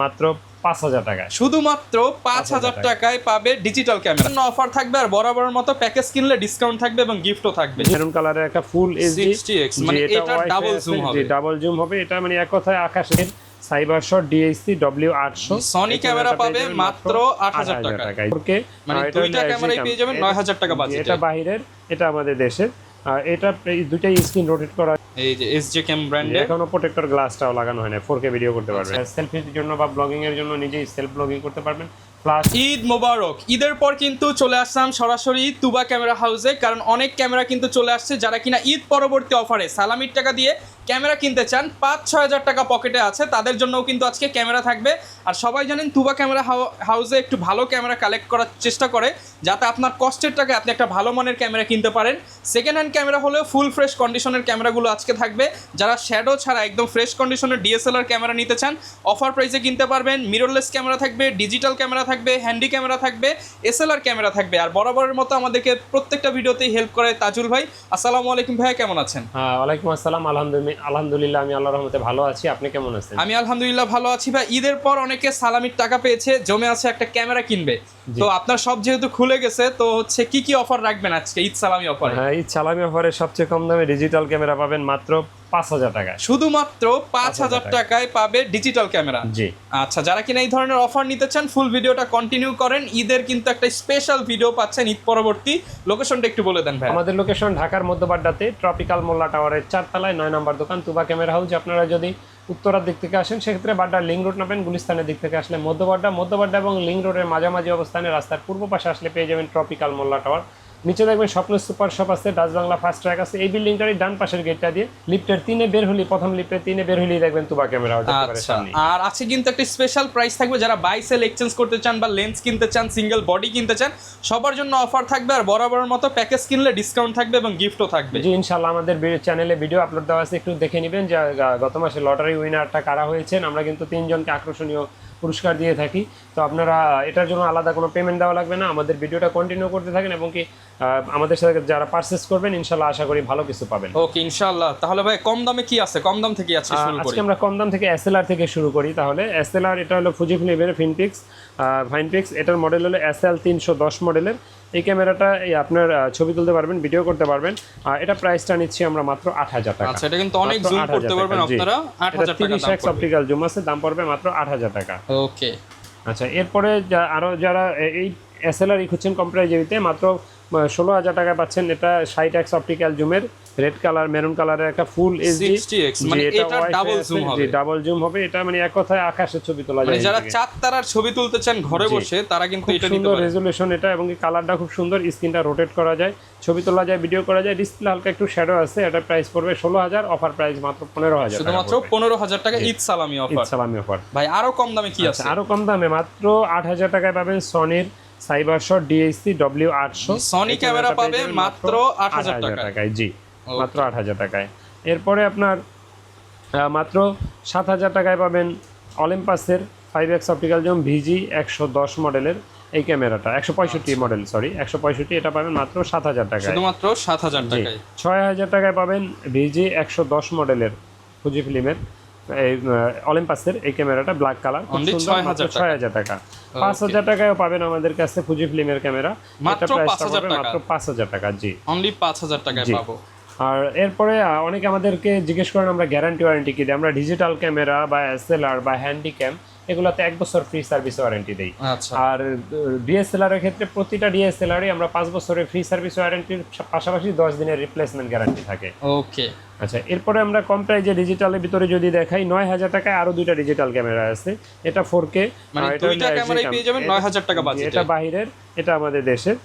মাত্র ৫,০০০ টাকায়, শুধুমাত্র ৫,০০০ টাকায় পাবে ডিজিটাল ক্যামেরা। অফার থাকবে আর বরাবরের মতো প্যাকেজ কিনলে ডিসকাউন্ট থাকবে এবং গিফটও থাকবে। মেরুন কালারের একটা ফুল এইচডি 60x মানে এটা ডাবল জুম হবে। ডাবল জুম হবে, এটা মানে এক কথায় আকাশের cyber shot DSC W800 Sony camera পাবে মাত্র ৮,০০০ টাকায়। ওকে মানে দুইটা ক্যামেরাই পেয়ে যাবেন ৯,০০০ টাকা বাজেটে। এটা বাইরের, এটা আমাদের দেশের। এটা দুইটাই স্ক্রিন রোটেট করা, এই যে এসজে ক্যাম ব্র্যান্ডের। এখনো প্রোটেক্টর গ্লাসটাও লাগানো হয় না। 4K ভিডিও করতে পারবেন, সেলফির জন্য বা ব্লগিং এর জন্য নিজেই সেলফ ব্লগিং করতে পারবেন। প্লাস ঈদ মোবারক। ঈদের পর কিন্তু চলে আসলাম সরাসরি তুবা ক্যামেরা হাউসে, কারণ অনেক ক্যামেরা কিন্তু চলে আসছে যারা কিনা ঈদ পরবর্তী অফারে সালামির টাকা দিয়ে ক্যামেরা কিনতে চান, ৫-৬ হাজার টাকা পকেটে আছে, তাদের জন্যও কিন্তু আজকে ক্যামেরা থাকবে। আর সবাই জানেন তুবা ক্যামেরা হাউসে একটু ভালো ক্যামেরা কালেক্ট করার চেষ্টা করে, যাতে আপনার কষ্টের টাকায় আপনি একটা ভালো মানের ক্যামেরা কিনতে পারেন। সেকেন্ড হ্যান্ড ক্যামেরা হলেও ফুল ফ্রেশ কন্ডিশনের ক্যামেরাগুলো আজকে থাকবে। যারা শ্যাডো ছাড়া একদম ফ্রেশ কন্ডিশনের ডিএসএলআর ক্যামেরা নিতে চান, অফার প্রাইসে কিনতে পারবেন। মিররলেস ক্যামেরা থাকবে, ডিজিটাল ক্যামেরা থাকবে, হ্যান্ডি ক্যামেরা থাকবে, এসএলআর ক্যামেরা থাকবে। আর বরাবরের মতো আমাদেরকে প্রত্যেকটা ভিডিওতেই হেল্প করে তাজুল ভাই। আসসালামু আলাইকুম ভাইয়া, কেমন আছেন? ওয়ালাইকুম আসসালাম। আলহামদুলিল্লাহ, আমি আল্লাহর রহমতে ভালো আছি। আপনি কেমন আছেন? আমি আলহামদুলিল্লাহ ভালো আছি ভাই। ঈদের পর অনেকে সালামির টাকা পেয়েছে, জমে আছে একটা ক্যামেরা কিনবে, তো আপনার সব যেহেতু খুলে গেছে, তো হচ্ছে কি কি অফার রাখবেন আজকে ঈদ সালামি অফারে? হ্যাঁ, ঈদ সালামি অফারে সবচেয়ে কম দামে ডিজিটাল ক্যামেরা পাবেন মাত্র ৫,০০০ টাকায়। শুধুমাত্র ৫,০০০ টাকায় পাবে ডিজিটাল ক্যামেরা। জি আচ্ছা, যারা কিনা এই ধরনের অফার নিতে চান ফুল ভিডিওটা কন্টিনিউ করেন। ঈদের কিন্তু একটা স্পেশাল ভিডিও পাচ্ছেন ঈদ পরবর্তী। লোকেশনটা একটু বলে দেন ভাই। আমাদের লোকেশন ঢাকার মধ্যবাড্ডাতে ট্রপিক্যাল মোল্লা টাওয়ারের ৪ তলায় ৯ নম্বর দোকান তুবা ক্যামেরা হাউস। আপনারা যদি উত্তরার দিক থেকে আসেন সেক্ষেত্রে বাড্ডা লিঙ্ক রোড নামেন, গুলিস্তানের দিক থেকে আসলে মধ্যবাড্ডা এবং লিঙ্ক রোডের মাঝামাঝি অবস্থানে রাস্তার পূর্ব পাশে আসলে পেয়ে যাবেন ট্রপিক্যাল মোল্লা টাওয়ার। নিচে দেখবেন স্বপ্ন সুপার শপ আছে, ডাচ বাংলা ফাস্ট ট্র্যাক আছে। এই বিল্ডিংটারই ডান পাশের গেটটা দিয়ে লিফটের 3-এ বের হলি, প্রথম লিফটের 3-এ বের হলি দেখবেন তুবা ক্যামেরা হাউস। আচ্ছা, আর আছে কিন্তু একটা স্পেশাল প্রাইস থাকবে, যারা বাই সেল এক্সচেঞ্জ করতে চান বা লেন্স কিনতে চান, সিঙ্গেল বডি কিনতে চান, সবার জন্য অফার থাকবে। আর বরাবরের মতো প্যাকেজ কিনলে ডিসকাউন্ট থাকবে এবং গিফটও থাকবে। জি ইনশাআল্লাহ, আমাদের চ্যানেলে ভিডিও আপলোড দেওয়া আছে, একটু দেখে নেবেন যে গত মাসে লটারি উইনারটা কারা হয়েছেন। আমরা কিন্তু 3 জনকে আকর্ষণীয় পুরস্কার দিয়ে থাকি। তো আপনারা এটার জন্য আলাদা কোনো পেমেন্ট দেওয়া লাগবে না, আমাদের ভিডিওটা কন্টিনিউ করতে থাকেন এবং কি আমাদের সাথে যারা পারচেজ করবেন ইনশাআল্লাহ আশা করি ভালো কিছু পাবেন। ওকে ইনশাআল্লাহ। তাহলে ভাই কম দামে কি আছে? কম দাম থেকে আজকে শুরু করি। আজকে আমরা কম দাম থেকে এসএলআর থেকে শুরু করি। তাহলে এসএলআর এটা হলো ফুজিফিল্মের ফাইনপিক্স, এটার মডেল হলো SL ৩১০ মডেলের। এই ক্যামেরাটা আপনার ছবি তুলতে পারবেন, ভিডিও করতে পারবেন। এটা প্রাইসটা নিচ্ছি আমরা মাত্র ৮,০০০ টাকা। আচ্ছা, এটা কিন্তু অনেক জুম করতে পারবেন আপনারা। ৮,০০০ টাকা দাম 30x অপটিক্যাল জুম আছে, দাম পড়বে মাত্র ৮,০০০ টাকা। ওকে আচ্ছা, এরপরে আরো যারা এই এসএলআর খুঁজছেন কম প্রাইজে মাত্র ১৬,০০০ টাকা পাচ্ছেন। এটা 60x অপটিক্যাল জুমের রেড কালার মেরুন কালারের একটা ফুল এইচডি 60x মানে এটা ডাবল জুম হবে। ডাবল জুম হবে, এটা মানে এক কথায় আকাশের ছবি তোলা যায়। মানে যারা চাঁদ তারার ছবি তুলতে চান ঘরে বসে, তারা কিন্তু এটা নিতে সুন্দর পারে। রেজোলিউশন এটা, এবং কালারটা খুব সুন্দর, স্ক্রিনটা রোটেট করা যায়, ছবি তোলা যায়, ভিডিও করা যায়। ডিসপ্লে হালকা একটু শ্যাডো আছে। এটা প্রাইস পড়বে ১৬,০০০, অফার প্রাইস মাত্র ১৫,০০০ টাকা। শুধুমাত্র ১৫,০০০ টাকা ঈদ সালামি অফার। ঈদ সালামি অফার। ভাই আরো কম দামে কি আছে? আরো কম দামে মাত্র ৮,০০০ টাকায় পাবেন সনির cyber shot DSC W800। Sony camera পাবে মাত্র ৮,০০০ টাকায়। জি মাত্র ৮,০০০ টাকায়। এরপরে আপনার মাত্র ৭,০০০ টাকায় পাবেন অলিম্পাসের 5x অপটিক্যাল জুম VG ১১০ মডেলের এই ক্যামেরাটা, ১৬৫ মডেল, সরি ১৬৫, এটা পাবেন মাত্র ৭,০০০ টাকায়। শুধুমাত্র ৭,০০০ টাকায়। ৬,০০০ টাকায় পাবেন VG ১১০ মডেলের ফুজিফিল্মের এই অলিম্পাসের এই ক্যামেরাটা, ব্ল্যাক কালার, খুব সুন্দর, মাত্র ৬,০০০ টাকা। ৫,০০০ টাকায়ও পাবেন আমাদের কাছে ফুজিফিল্মের ক্যামেরা, মাত্র ৫,০০০ টাকা। মাত্র ৫,০০০ টাকা। জি অনলি ৫,০০০ টাকায় পাবো। আর এরপরে অনেকে আমাদেরকে জিজ্ঞেস করেন আমরা গ্যারান্টি ওয়ারেন্টি কি দিই। আমরা ডিজিটাল ক্যামেরা বা এসএলআর বা হ্যান্ডি ক্যাম এগুলোতে ১ বছর ফ্রি সার্ভিস ওয়ারেন্টি দিই। আর ডিএসএলআর এর ক্ষেত্রে প্রতিটা ডিএসএলআরই আমরা 5 বছরের ফ্রি সার্ভিস ওয়ারেন্টির পাশাপাশি 10 দিনের রিপ্লেসমেন্ট গ্যারান্টি থাকে। ওকে আচ্ছা, এরপরে আমরা কম প্রাইজে ডিজিটালের ভিতরে যদি দেখাই, ৯,০০০ টাকায় আরো দুইটা ডিজিটাল ক্যামেরা আছে। এটা 4K, মানে দুইটা ক্যামেরাই পেয়ে যাবেন ৯,০০০ টাকা বাজেটে। এটা বাইরের, এটা আমাদের দেশের।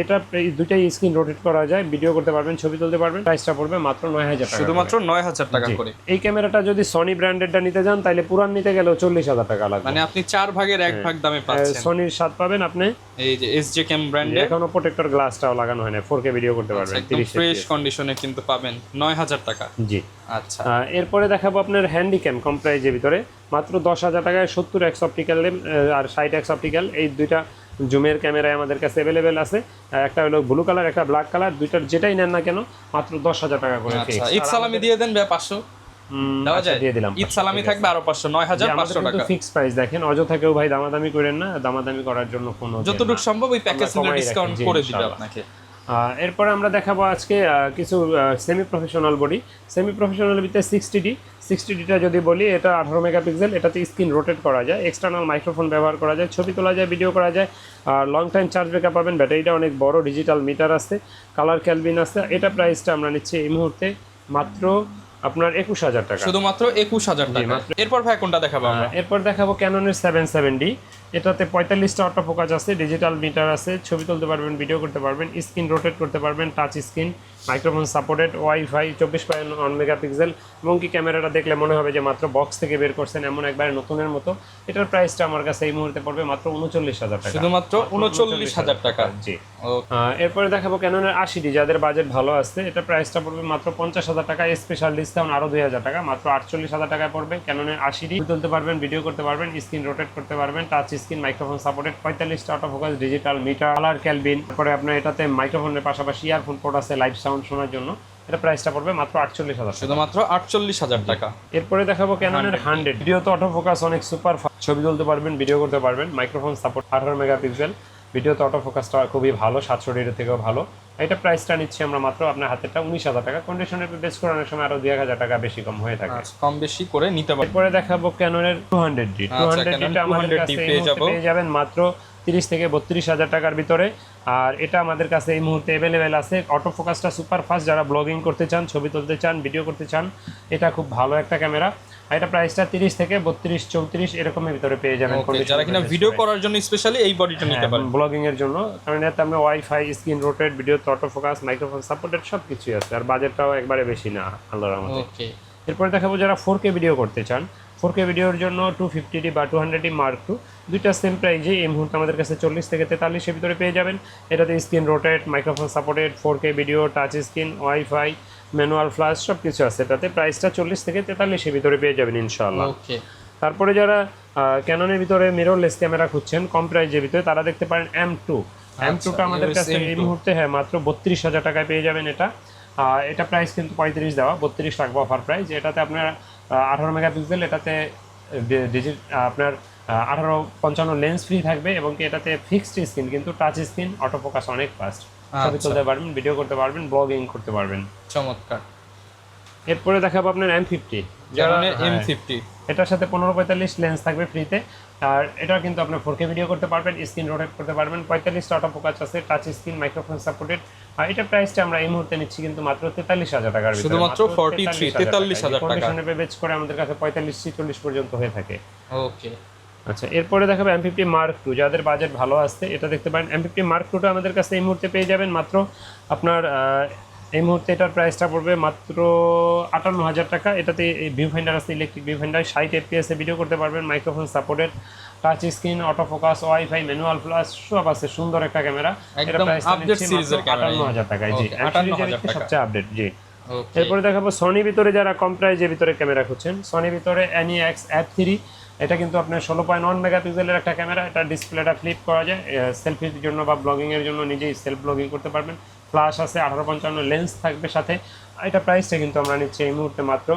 এটা দুইটাই স্ক্রিন রোটেট করা যায়, ভিডিও করতে পারবেন, ছবি তুলতে পারবেন। প্রাইসটা পড়বে মাত্র ৯,০০০ টাকা, শুধুমাত্র ৯,০০০ টাকা করে। এই ক্যামেরাটা যদি সনি ব্র্যান্ডেডটা নিতে যান তাহলে পুরান নিতে গেলেও ৪০,০০০ টাকা লাগবে। মানে আপনি ৪ ভাগের ১ ভাগ দামে পাচ্ছেন। সনির ৭ পাবেন আপনি, এই যে এসজে ক্যাম ব্র্যান্ডের, এখনো প্রোটেক্টর গ্লাসটাও লাগানো হয় না, 4K ভিডিও করতে পারবেন। একদম ফ্রেশ কন্ডিশনে কিন্তু পাবেন ৯,০০০ টাকা। জি আচ্ছা, এরপরে দেখাবো আপনার হ্যান্ডি ক্যাম কম প্রাইজের ভিতরে মাত্র 10,০০০ টাকায় 70x অপটিক্যাল আর 60x অপটিক্যাল এই দুইটা জুমের ক্যামেরায় আমাদের কাছে অ্যাভেলেবেল আছে। একটা হলো ব্লু কালার, একটা ব্ল্যাক কালার, দুইটার যেটাই নেন না কেন মাত্র 10,০০০ টাকা করে। আচ্ছা, ঈদ সালামি দিয়ে দেন ভাই ৫০০। দেওয়া যায় দিয়ে দিলাম ঈদ সালামি থাকবে আরো 500 9500 টাকা ফিক্সড প্রাইস দেখেন অযথা কেউ ভাই দামাদামি করেন না দামাদামি করার জন্য কোনো যতটুকু সম্ভব ওই প্যাকেজ নিয়ে ডিসকাউন্ট করে দিবে আপনাকে এরপরে আমরা দেখাবো আজকে কিছু semi professional body semi professional ভিতরে 60ডিটা যদি বলি এটা 18 মেগাপিক্সেল এটাতে স্ক্রিন রোটেট করা যায় এক্সটার্নাল মাইক্রোফোন ব্যবহার করা যায় ছবি তোলা যায় ভিডিও করা যায় আর লং টাইম চার্জ ব্যাকআপ পাবেন ব্যাটারিটা অনেক বড় ডিজিটাল মিটার আছে কালার ক্যালভিন আছে এটা প্রাইসটা আমরা নিচ্ছি এই মুহূর্তে মাত্র আপনার 21000 টাকা শুধুমাত্র 21000 টাকা এরপর ভাই কোনটা দেখাবো আমরা এরপর দেখাবো ক্যাননের 770 এটাতে 45টা অটো ফোকাস আছে ডিজিটাল মিটার আছে ছবি তুলতে পারবেন ভিডিও করতে পারবেন স্ক্রিন রোটেট করতে পারবেন touch screen microphone supported wifi 24.1 megapixel এবং কি ক্যামেরাটা দেখলে মনে হবে যে মাত্র বক্স থেকে বের করছেন এমন একবারে নতুনের মতো এটার প্রাইসটা আমার কাছে এই মুহূর্তে পড়বে মাত্র 39000 টাকা শুধুমাত্র 39000 টাকা জি এরপরে দেখাবো ক্যাননের 80ডি যাদের বাজেট ভালো আছে এটা প্রাইসটা পড়বে মাত্র 50000 টাকা স্পেশাল ডিসকাউন্ট আরো 2000 টাকা মাত্র 48000 টাকায় পড়বে ক্যাননের 80ডি তুলতে পারবেন ভিডিও করতে পারবেন স্ক্রিন রোটেট করতে পারবেন টাচ স্ক্রিন মাইক্রোফোন সাপোর্টেড 45টা auto focus digital meter colour Kelvin তারপরে আপনার এটাতে মাইক্রোফোনের পাশাপাশি ইয়ারফোন পোর্ট আছে লাইভ সাউন্ড শোনার জন্য এটা প্রাইসটা পড়বে মাত্র 48000 শুধুমাত্র 48000 টাকা এরপরে দেখাবো ক্যাননের 100 ভিডিও তো অটো ফোকাস অনেক সুপার ছবি তুলতে পারবেন ভিডিও করতে পারবেন মাইক্রোফোন সাপোর্ট 18 মেগাপিক্সেল ভিডিওতে অটো ফোকাসটা খুবই ভালো 700 থেকেও ভালো এটা প্রাইসটা নিচ্ছি আমরা মাত্র আপনার হাতেরটা 19000 টাকা কন্ডিশনের বেস করে অনেক সময় আরো 2000 টাকা বেশি কম হয়ে থাকে কম বেশি করে নিতে পারবেন এরপরে দেখাবো ক্যাননের 200D 200Dটা আমাদের কাছে পেয়ে যাবেন মাত্র 30 থেকে 32000 টাকার ভিতরে আর এটা আমাদের কাছে এই মুহূর্তে অ্যাভেলেবেল আছে অটো ফোকাসটা সুপার ফাস্ট যারা ব্লগিং করতে চান ছবি তুলতে চান ভিডিও করতে চান এটা খুব ভালো একটা ক্যামেরা এটা প্রাইসটা 30 থেকে 32 34 এরকমের ভিতরে পেয়ে যাবেন যারা কিনা ভিডিও করার জন্য স্পেশালি এই বডিটা নিতে পারেন ব্লগিং এর জন্য কারণ এতে আমরা wifi screen rotate video auto focus microphone supported সব কিছুই আছে আর বাজেটটাও একবারে বেশি না আল্লাহর রহমতে ওকে এরপরে দেখাবো যারা 4K ভিডিও করতে চান 4K ভিডিওর জন্য 250D বা 200D Mark II দুইটা সেম প্রাইজে এই মুহূর্তে আমাদের কাছে 40 থেকে 43 এর ভিতরে পেয়ে যাবেন এটাতে screen rotate microphone supported 4K video touch screen wifi manual flash সব কিছু আছে এটাতে প্রাইসটা 40 থেকে 43 এর ভিতরে পেয়ে যাবেন ইনশাআল্লাহ ওকে তারপরে যারা ক্যাননের ভিতরে মিররলেস ক্যামেরা খুঁজছেন কম প্রাইজের ভিতরে তারা দেখতে পারেন M2টা আমাদের কাছে এই মুহূর্তে মাত্র 32000 টাকায় পেয়ে যাবেন এটা প্রাইস কিন্তু 35 দেওয়া 32 রাখবো অফার প্রাইস এটাতে আপনার 18 মেগাপিক্সেল এটাতে আপনার 1855 লেন্স ফ্রি থাকবে এবং কি এটাতে ফিক্সড স্ক্রিন কিন্তু টাচ স্ক্রিন অটো ফোকাস অনেক ফাস্ট ছবি তুলতে পারবেন ভিডিও করতে পারবেন ব্লগিং করতে পারবেন চমৎকার এরপরে দেখাবো আপনার M50 যারা M50 এটার সাথে 15-45 লেন্স থাকবে ফ্রিতে আর এটা কিন্তু আপনি 4K ভিডিও করতে পারবেন স্ক্রিন রোটেট করতে পারবেন 45টা অটো ফোকাস আছে টাচ স্ক্রিন মাইক্রোফোন সাপোর্টেড আর এটা প্রাইসটা আমরা এই মুহূর্তে নিচ্ছি কিন্তু মাত্র 43000 টাকার ভিতরে শুধুমাত্র 43000 টাকা কন্ডিশনে বেচ করে আমাদের কাছে 45-40 পর্যন্ত হয়ে থাকে ওকে আচ্ছা এরপরে দেখাবো M50 Mark II যাদের বাজেট ভালো আছে এটা দেখতে পারেন M50 Mark IIটা আমাদের কাছে এই মুহূর্তে পেয়ে যাবেন মাত্র আপনার এই মুহূর্তে এটার প্রাইসটা পড়বে মাত্র 58000 টাকা এটাতে ভিউ ফাইন্ডার আছে ইলেকট্রিক ভিউ ফাইন্ডার 60 fps এ ভিডিও করতে পারবেন microphone supported touch screen auto focus wifi manual flash সব আছে সুন্দর একটা ক্যামেরা একদম আপডেট সিরিজের ক্যামেরা 58000 টাকায় জি 58000 টাকা সবচেয়ে আপডেট জি ওকে এরপরে দেখাবো সনি ভিতরে যারা কম প্রাইজের ভিতরে ক্যামেরা খুঁজছেন সনি ভিতরে NEX F3 এটা কিন্তু আপনার 16.1 মেগাপিক্সেলের একটা ক্যামেরা এটা ডিসপ্লেটা ফ্লিপ করা যায় সেলফির জন্য বা ব্লগিং এর জন্য নিজেই সেলফ ব্লগিং করতে পারবেন ফ্ল্যাশ আছে 1855 লেন্স থাকবে সাথে এটা প্রাইসটা কিন্তু আমরা নিচ্ছি এই মুহূর্তে মাত্র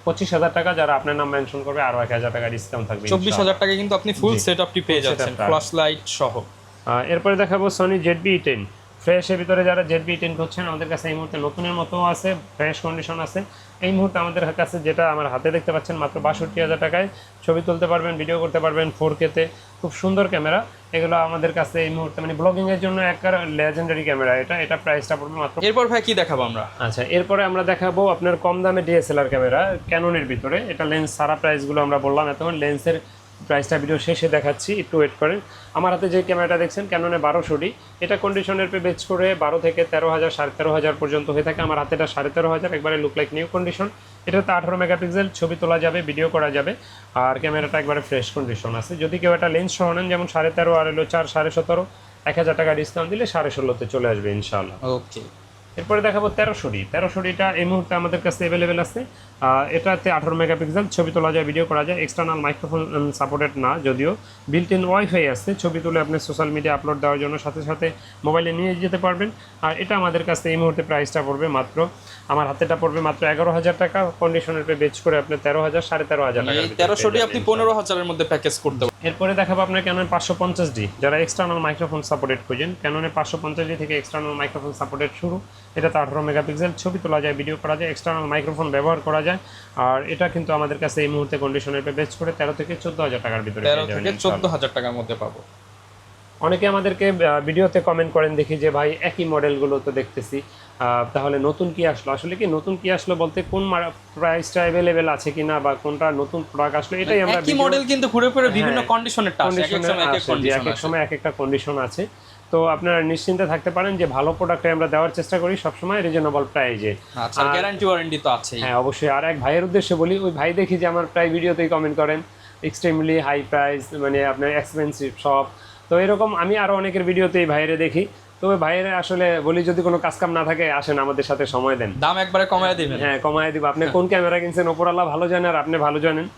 25000 টাকা যারা আপনার নাম মেনশন করবে আরো 1000 টাকা ডিসকাউন্ট থাকবে 24000 টাকা কিন্তু আপনি ফুল সেটআপটি পেয়ে যাচ্ছেন ফ্ল্যাশ লাইট সহ এরপরে দেখাবো সনি ZV-E10 ফ্রেশের ভিতরে যারা ZV-E10 করছেন আমাদের কাছে এই মুহূর্তে নতুনের মতো আছে ফ্রেশ কন্ডিশন আছে এই মুহূর্তে আমাদের কাছে যেটা আমার হাতে দেখতে পাচ্ছেন মাত্র 62000 টাকায় ছবি তুলতে পারবেন ভিডিও করতে পারবেন 4K তে খুব সুন্দর ক্যামেরা এগুলো আমাদের কাছে এই মুহূর্তে মানে ব্লগিং এর জন্য একটা লেজেন্ডারি ক্যামেরা এটা প্রাইসটা পড়বে মাত্র এরপর ভাই কি দেখাবো আমরা আচ্ছা এরপরে আমরা দেখাবো আপনার কম দামে DSLR ক্যামেরা ক্যাননের ভিতরে এটা লেন্স সারা প্রাইসগুলো আমরা বললাম এখন লেন্সের প্রাইসটা ভিডিও শেষে দেখাচ্ছি একটু ওয়েট করেন আমার হাতে যে ক্যামেরাটা দেখছেন ক্যাননে 1200D এটা কন্ডিশনের পে বেচ করে 12 থেকে 13000 13500 পর্যন্ত হয়ে থাকে আমার হাতে এটা 13500 একবারে লুক লাইক নিউ কন্ডিশন এটাতে 18 মেগাপিক্সেল ছবি তোলা যাবে ভিডিও করা যাবে আর ক্যামেরাটা একবারে ফ্রেশ কন্ডিশন আছে যদি কেউ একটা লেন্স সহ নেন যেমন 13.5 আর হলো 4 17.5 1000 টাকা ডিসকাউন্ট দিলে 16.5 তে চলে আসবে ইনশাআল্লাহ ওকে এরপরে দেখাবো 1300টা এই মুহূর্তে আমাদের কাছে অ্যাভেলেবেল আছে। এটাতে 18 মেগাপিক্সেল, ছবি তোলা যায়, ভিডিও করা যায়, এক্সটার্নাল মাইক্রোফোন সাপোর্টেড না, যদিও বিল্ট ইন ওয়াইফাই আছে, ছবি তুলে আপনি সোশ্যাল মিডিয়া আপলোড দেওয়ার জন্য সাথে সাথে মোবাইলে নিয়ে যেতে পারবেন। আর এটা আমাদের কাছে এই মুহূর্তে প্রাইসটা পড়বে মাত্র, আমার হাতেটা পড়বে মাত্র 11,000 টাকা, কন্ডিশনের পে বেচ করে আপনি 13,000 13,500 টাকা। 1300টি আপনি 15,000-এর মধ্যে প্যাকেজ করতে পারবেন। এরপরে দেখাবো আপনার ক্যানন 550D, যারা এক্সটার্নাল মাইক্রোফোন সাপোর্টেড খুঁজেন, ক্যাননে 550D থেকে এক্সটার্নাল মাইক্রোফোন সাপোর্টেড শুরু। এটাতে 18 মেগাপিক্সেল, ছবি তোলা যায়, ভিডিও করা যায়, এক্সটার্নাল মাইক্রোফোন ব্যবহার করা যায়। আর এটা কিন্তু আমাদের কাছে এই মুহূর্তে কন্ডিশনের পে বেচ করে 13 থেকে 14,000 টাকার ভিতরে 13 থেকে 14,000 টাকার মধ্যে পাবো। অনেকে আমাদেরকে ভিডিওতে কমেন্ট করেন দেখি যে ভাই একই মডেলগুলো তো দেখতেছি, তাহলে নতুন কি আসলো? আসলে কি নতুন কি আসলো বলতে কোন প্রাইসটা অ্যাভেলেবেল আছে কিনা বা কোনটা নতুন প্রোডাক্ট আসলো, এটাই আমরা একই মডেল কিন্তু ঘুরে ফিরে বিভিন্ন কন্ডিশনের টাচ, এক এক সময় এক এক কন্ডিশন, এক এক সময় এক একটা কন্ডিশন আছে। তো আপনারা নিশ্চিন্তে থাকতে পারেন যে ভালো প্রোডাক্টে আমরা দেওয়ার চেষ্টা করি সবসময় রিজনেবল প্রাইসে। আচ্ছা, গ্যারান্টি ওয়ারেন্টি তো আছেই। হ্যাঁ অবশ্যই। আর এক ভাইয়ের উদ্দেশ্যে বলি, ওই ভাই দেখি যে আমার প্রায় ভিডিওতেই কমেন্ট করেন এক্সট্রিমলি হাই প্রাইস, মানে আপনার এক্সপেন্সিভ সব। তো এরকম আমি আরও অনেকের ভিডিওতে এই ভাইয়েরে দেখি। তো ওই ভাইয়েরা আসলে বলি যদি কোনো কাজকাম না থাকে আসেন আমাদের সাথে সময় দেন, দাম একবারে কমায় দিবেন। হ্যাঁ কমায় দিব। আপনি কোন ক্যামেরা কিনছেন ওপরওয়ালা ভালো জানেন আর আপনি ভালো জানেন।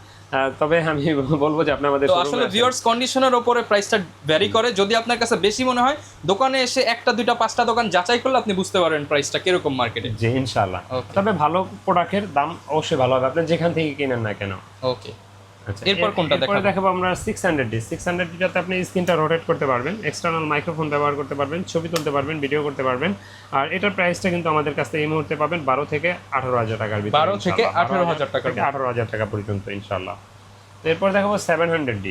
তবে আমি বলবো যে আপনি আমাদের তো আসলে ভিউয়ার্স কন্ডিশনের উপরে প্রাইসটা ভ্যারি করে। যদি আপনার কাছে বেশি মনে হয় দোকানে এসে একটা দুইটা পাঁচটা দোকান যাচাই করলে আপনি বুঝতে পারবেন প্রাইসটা কিরকম মার্কেটে। জি ইনশাআল্লাহ। তবে ভালো প্রোডাক্টের দাম অবশ্যই ভালো হবে আপনি যেখান থেকে কিনেন না কেন। ওকে, আচ্ছা এরপর কোনটা দেখাবো আমরা 600D। 600Dটাতে আপনি স্ক্রিনটা রোটেট করতে পারবেন, এক্সটার্নাল মাইক্রোফোন ব্যবহার করতে পারবেন, ছবি তুলতে পারবেন, ভিডিও করতে পারবেন। আর এটার প্রাইসটা কিন্তু আমাদের কাছে এই মুহূর্তে পাবেন 12 থেকে 18,000 টাকার ভিতরে। 12 থেকে 18,000 টাকা, 18,000 টাকা পর্যন্ত ইনশাআল্লাহ। এরপর দেখাবো 700D।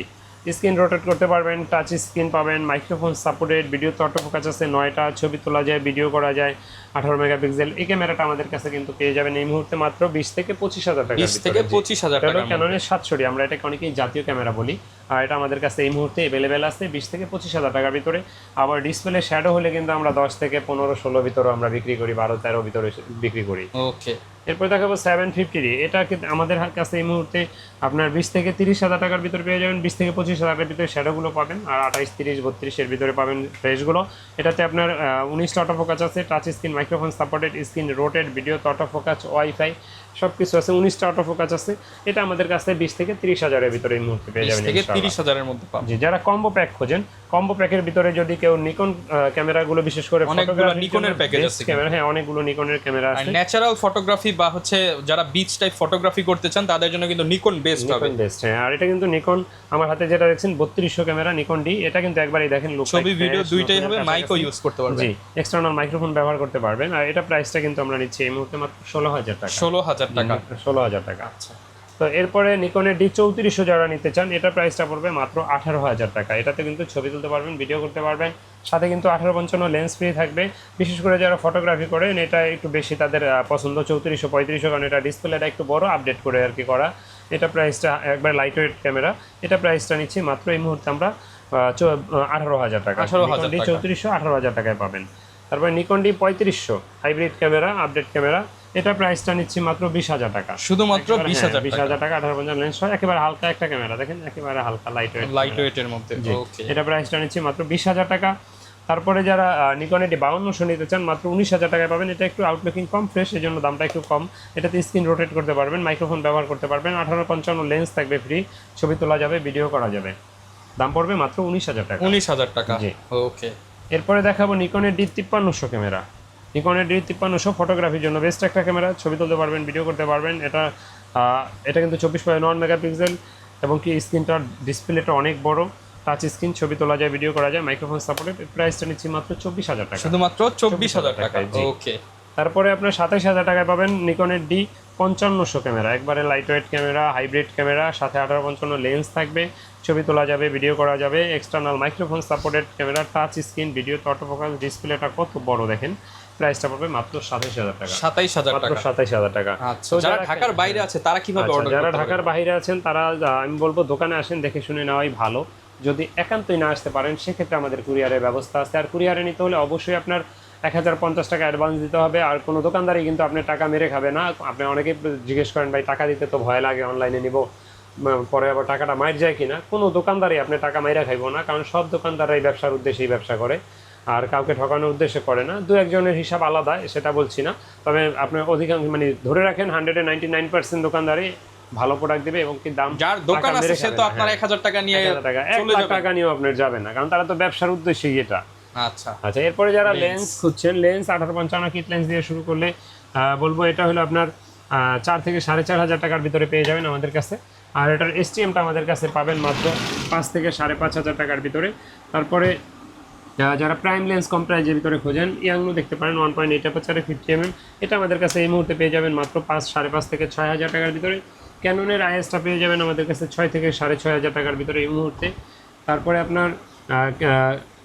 স্ক্রিন রোটেট করতে পারবেন, টাচ স্ক্রিন পাবেন, মাইক্রোফোন সাপোর্টেড, ভিডিওতে অটোফোকাস আছে 9টা, ছবি তোলা যায়, ভিডিও করা যায়, 18 মেগাপিক্সেল। এই ক্যামেরাটা আমাদের কাছে কিন্তু পেয়ে যাবেন এই মুহূর্তে মাত্র 20 থেকে 25,000 টাকা। 20 থেকে 25,000 টাকা। ক্যাননের 700D, আমরা এটাকে অনেকেই জাতীয় ক্যামেরা বলি। আর এটা আমাদের কাছে এই মুহূর্তে অ্যাভেলেবেল আছে 20 থেকে 25,000 টাকার ভিতরে। আবার ডিসপ্লে শ্যাডো হলে কিন্তু আমরা 10 থেকে 15-16 ভিতরে আমরা বিক্রি করি, 12-13 ভিতরে বিক্রি করি। ওকে, এরপর দেখাবো 750D। এটা কিন্তু আমাদের কাছে এই মুহূর্তে আপনার 20 থেকে 30,000 টাকার ভিতরে পেয়ে যাবেন। 20 থেকে 25,000 টাকার ভিতরে শ্যাডোগুলো পাবেন, আর 28, 30, 32 এর ভিতরে পাবেন ফ্রেশগুলো। এটাতে আপনার 19টা অটোফোকাস আছে, touch screen, microphone supported, screen rotate, ভিডিওতে অটোফোকাস, ওয়াইফাই সব কিছু আছে, 19টা অটোফোকাস আছে। এটা আমাদের কাছে 20 থেকে 30,000 এর ভিতরে এই মুহূর্তে পেয়ে যাবেন। 20 থেকে 30,000 এর মধ্যে পাবেন। জি, যারা কম্বো প্যাক খোঁজেন, কম্বো প্যাকের ভিতরে যদি কেউ নিকন ক্যামেরাগুলো বিশেষ করে অনেকগুলো নিকনের প্যাকেজ আছে ক্যামেরা, হ্যাঁ অনেকগুলো নিকনের ক্যামেরা আছে। ন্যাচারাল ফটোগ্রাফি বা হচ্ছে যারা বিচ টাইপ ফটোগ্রাফি করতে চান তাদের জন্য কিন্তু নিকন বেস্ট হবে। নিকন বেস্ট, হ্যাঁ। আর এটা কিন্তু নিকন, আমার হাতে যেটা দেখছেন 3200 ক্যামেরা নিকন ডি, এটা কিন্তু একবারই দেখেন লুক, ছবি ভিডিও দুইটাই হবে, মাইকও ইউজ করতে পারবেন। জি, এক্সটার্নাল মাইক্রোফোন ব্যবহার করতে পারবেন। আর এটা প্রাইসটা কিন্তু আমরা নিচ্ছি এই মুহূর্তে মাত্র 16,000 টাকা। 16,000 টাকা। 16,000 টাকা। আচ্ছা, তো এরপরে নিকনের D3400 যারা নিতে চান, এটা প্রাইসটা পড়বে মাত্র 18,000 টাকা। এটাতে কিন্তু ছবি তুলতে পারবেন, ভিডিও করতে পারবেন, সাথে কিন্তু 1855 লেন্স ফ্রি থাকবে। বিশেষ করে যারা ফটোগ্রাফি করেন এটা একটু বেশি তাদের পছন্দ 3400 3500, কারণ এটা ডিসপ্লেটা একটু বড়, আপডেট করে আর কি করা। এটা প্রাইসটা একবার লাইট ওয়েট ক্যামেরা, এটা প্রাইসটা নিচ্ছি মাত্র এই মুহূর্তে আমরা 18,000 টাকা। D3400 18,000 টাকায় পাবেন। তারপরে Nikon D3500 hybrid camera, update camera, এটা প্রাইসটা নিচ্ছি মাত্র 20,000 টাকা। শুধুমাত্র 20,000 টাকা। 1855 লেন্স হয়, একেবারে হালকা একটা ক্যামেরা, দেখেন একেবারে হালকা লাইট ওয়েটের মধ্যে। ওকে, এটা প্রাইসটা নিচ্ছি মাত্র 20,000 টাকা। তারপরে যারা নিকন D5200 নিতে চান মাত্র 19,000 টাকায় পাবেন। এটা একটু আউটলুকিং কম ফ্রেশ, এই জন্য দামটা একটু কম। এটাতে স্ক্রিন রোটেট করতে পারবেন, মাইক্রোফোন ব্যবহার করতে পারবেন, 1855 লেন্স থাকবে ফ্রি, ছবি তোলা যাবে, ভিডিও করা যাবে। দাম পড়বে মাত্র 19,000 টাকা। 19,000 টাকা। জি, ওকে। এরপরে দেখাবো নিকনের D5300 ক্যামেরা। নিকনের D5300 ফটোগ্রাফির জন্য বেস্ট একটা ক্যামেরা, ছবি তুলতে পারবেন, ভিডিও করতে পারবেন। এটা কিন্তু 24.9 মেগাপিক্সেল এবং কি স্ক্রিনটার ডিসপ্লেটা অনেক বড়, টাচ স্ক্রিন, ছবি তোলা যায়, ভিডিও করা যায়, মাইক্রোফোন সাপোর্টেড। প্রাইসটা নিচ্ছি মাত্র 24,000 টাকা। শুধুমাত্র 24,000 টাকা। ওকে। তারপরে আপনার 27,000 টাকায় পাবেন নিকনের D5500 ক্যামেরা, একবারে light weight camera, hybrid camera, সাথে 1855 লেন্স থাকবে, ছবি তোলা যাবে, ভিডিও করা যাবে, external microphone supported camera, touch screen, video autofocus, ডিসপ্লেটা কত বড় দেখেন। প্রাইসটা পড়বে মাত্র 27,000 টাকা। 27,000 টাকা। 27,000 টাকা। আচ্ছা, যারা ঢাকার বাইরে আছে তারা কিভাবে অর্ডার করতে যারা পারবে? ঢাকার বাইরে আছেন তারা আমি বলবো দোকানে আসেন, দেখে শুনে নেওয়াই ভালো। যদি একান্তই না আসতে পারেন সেক্ষেত্রে আমাদের কুরিয়ারের ব্যবস্থা আছে। আর কুরিয়ারে নিতে হলে অবশ্যই আপনার 1050 টাকা অ্যাডভান্স দিতে হবে। আর কোনো দোকানদারই কিন্তু আপনি টাকা মেরে খাবে না। আপনি অনেকেই জিজ্ঞেস করেন ভাই টাকা দিতে তো ভয় লাগে, অনলাইনে নিব, পরে আবার টাকাটা মাইর যায় কিনা। কোনো দোকানদারই আপনি টাকা মাইরা খাইবো না, কারণ সব দোকানদাররাই ব্যবসার উদ্দেশ্যেই ব্যবসা করে। আর কাউকে ঠকানোর উদ্দেশ্যে করে না, দু একজনের হিসাব আলাদা, সেটা বলছি না। তবে আপনার অধিকাংশ মানে ধরে রাখেন 199% দোকানদারই ভালো প্রোডাক্ট দেবে এবং কি দাম যার দোকান আছে সে তো আপনার 1000 টাকা নিয়ে 1 লাখ টাকা নিয়েও আপনার যাবে না, কারণ তারা তো ব্যবসার উদ্দেশ্যেই এটা। আচ্ছা আচ্ছা, এরপরে যারা লেন্স খুঁজছেন, লেন্স 1855 কিট লেন্স দিয়ে শুরু করলে বলবো এটা হলো আপনার 4 থেকে 4.5 টাকার ভিতরে পেয়ে যাবেন আমাদের কাছে। আর এটার এসটিএমটা আমাদের কাছে পাবেন মাত্র 5 থেকে 5.5 টাকার ভিতরে। তারপরে যারা প্রাইম লেন্স কম প্রাইজের ভিতরে খোঁজেন, ইয়াংনু দেখতে পারেন 1.8 অ্যাপারচারে 50mm, এটা আমাদের কাছে এই মুহূর্তে পেয়ে যাবেন মাত্র 5.5 থেকে 6,000 টাকার ভিতরে। ক্যাননের আইএসটা পেয়ে যাবেন আমাদের কাছে 6 থেকে 6,500 টাকার ভিতরে এই মুহূর্তে। তারপরে আপনার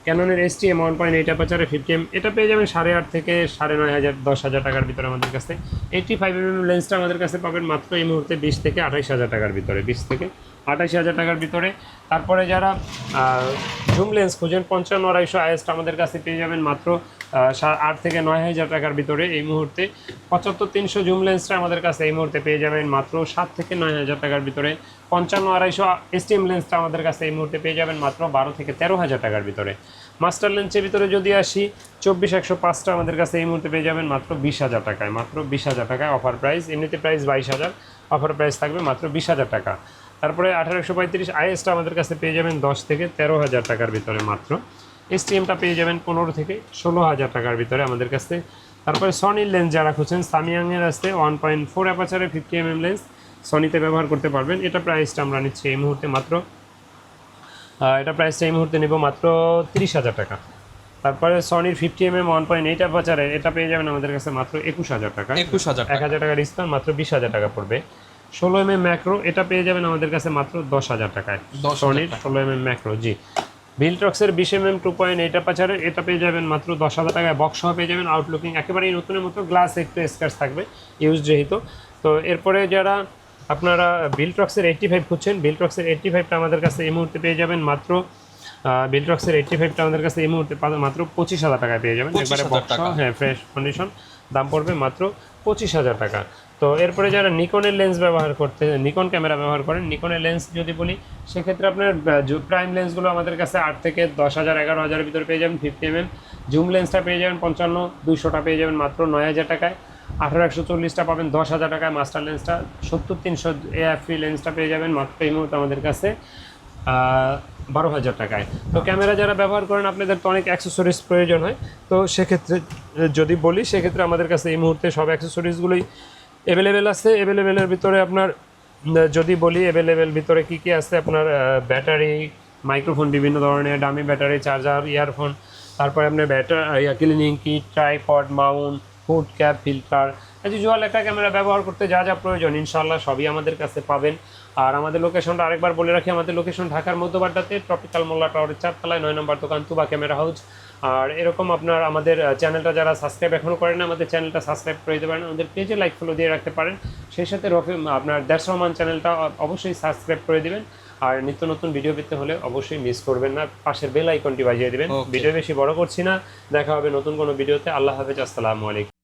ক্যাননের এসটিএম 1.8 অ্যাপারচারে 50mm, এটা পেয়ে যাবেন 8,500 থেকে 9,500 10,000 টাকার ভিতরে আমাদের কাছে। 85mm লেন্সটা আমাদের কাছে পাবেন মাত্র এই মুহূর্তে 20 থেকে 28,000 টাকার ভিতরে, 20 থেকে 28,000 টাকার ভিতরে। তারপরে যারা জুম লেন্স খুঁজেন 55-250 আইএসটা আমাদের কাছে পেয়ে যাবেন মাত্র 8 থেকে 9,000 টাকার ভিতরে এই মুহূর্তে। 75-300 জুম লেন্সটা আমাদের কাছে এই মুহূর্তে পেয়ে যাবেন মাত্র 7 থেকে 9,000 টাকার ভিতরে। 55-250 এসটিএম লেন্সটা আমাদের কাছে এই মুহূর্তে পেয়ে যাবেন মাত্র 12 থেকে 13,000 টাকার ভিতরে। মাস্টার লেন্সের ভিতরে যদি আসি 24-105টা আমাদের কাছে এই মুহূর্তে পেয়ে যাবেন মাত্র 20,000 টাকায়, মাত্র 20,000 টাকায় অফার প্রাইস। এমনিতে প্রাইস 22,000, অফার প্রাইস থাকবে মাত্র 20,000 টাকা। তারপরে 1835 আইএসটা আমাদের কাছে পেয়ে যাবেন 10 থেকে 13,000 টাকার ভিতরে মাত্র। এসটিএমটা পেয়ে যাবেন 15 থেকে 16,000 টাকার ভিতরে আমাদের কাছে। তারপরে সনির লেন্স যারা খুঁজছেন, সামিয়াংয়ের আসতে 1.4 অ্যাপারচারে 50mm লেন্স সনিতে ব্যবহার করতে পারবেন। এটা প্রাইসটা আমরা নিচ্ছি এই মুহূর্তে মাত্র নেব মাত্র 30,000 টাকা। তারপরে সনির 50mm 1.8 অ্যাপারচারে এটা পেয়ে যাবেন আমাদের কাছে মাত্র 21,000 টাকা, 1,000 টাকা ডিসকাউন্ট, মাত্র 20,000 টাকা পড়বে। 16mm ম্যাক্রো এটা পেয়ে যাবেন আমাদের কাছে মাত্র 10,000 টাকায়, সনির 16mm ম্যাক্রো। জি, ভিলট্রক্সের 20mm 2.8 অ্যাপারচারে এটা পেয়ে যাবেন মাত্র 10,000 টাকায়, বক্স সহ পেয়ে যাবেন, আউটলুকিং একেবারেই নতুনের মতো, গ্লাস একটু স্ক্র্যাচ থাকবে ইউজ যেহেতু। তো এরপরে যারা আপনারা ভিলট্রক্সের 85 খুঁজছেন, ভিলট্রক্সের 85টা আমাদের কাছে এই মুহূর্তে পেয়ে যাবেন মাত্র ভিলট্রক্সের 85টা আমাদের কাছে এই মুহূর্তে মাত্র 25,000 টাকায় পেয়ে যাবেন, একবারে বক্স সহ, হ্যাঁ ফ্রেশ কন্ডিশন, দাম পড়বে মাত্র 25,000 টাকা। তো এরপরে যারা নিকনের লেন্স নিকন ক্যামেরা ব্যবহার করেন, নিকনের লেন্স যদি বলি সেক্ষেত্রে আপনার প্রাইম লেন্সগুলো আমাদের কাছে 8 থেকে 10,000 11,000-এর ভিতরে পেয়ে যাবেন 50mm। জুম লেন্সটা পেয়ে যাবেন 55-200টা পেয়ে যাবেন মাত্র 9,000 টাকায়। 18-140টা পাবেন 10,000 টাকায়। মাস্টার লেন্সটা 70-300 AF3 লেন্সটা পেয়ে যাবেন মাত্র এই মুহূর্তে আমাদের কাছে 12,000 টাকায়। তো ক্যামেরা যারা ব্যবহার করেন আপনাদের তো অনেক অ্যাক্সেসরিজ প্রয়োজন হয়, তো সেক্ষেত্রে যদি বলি সেক্ষেত্রে আমাদের কাছে এই মুহূর্তে সব অ্যাক্সেসরিজগুলোই অ্যাভেলেবেল আছে। অ্যাভেলেবেলের ভিতরে আপনার যদি বলি অ্যাভেলেবেল ভিতরে কী কী আছে, আপনার ব্যাটারি, মাইক্রোফোন, বিভিন্ন ধরনের দামি ব্যাটারি, চার্জার, ইয়ারফোন, তারপরে আপনার cleaning kit, tripod, Mount, hood cap, filter, usual একটা ক্যামেরা ব্যবহার করতে যা যা প্রয়োজন ইনশাআল্লাহ সবই আমাদের কাছে পাবেন। আর আমাদের লোকেশনটা আরেকবার বলে রাখি, আমাদের লোকেশন ঢাকার মধ্যবাড্ডাতে, ট্রপিক্যাল মোল্লা টাওয়ারের 4 তলায় 9 নম্বর দোকান, তুবা ক্যামেরা হাউস। আর এরকম আপনার আমাদের চ্যানেলটা যারা সাবস্ক্রাইব এখনও করেন না, আমাদের চ্যানেলটা সাবস্ক্রাইব করে দিতে পারেন, আমাদের পেজে লাইক ফলো দিয়ে রাখতে পারেন। সেই সাথে আপনার দেশ রহমান চ্যানেলটা অবশ্যই সাবস্ক্রাইব করে দিবেন। আর নিত্য নতুন ভিডিও পেতে হলে অবশ্যই মিস করবেন না, পাশের বেল আইকনটি বাজিয়ে দিবেন। ভিডিও বেশি বড় করছি না, দেখা হবে নতুন কোনো ভিডিওতে। আল্লাহ হাফেজ, আসসালামু আলাইকুম।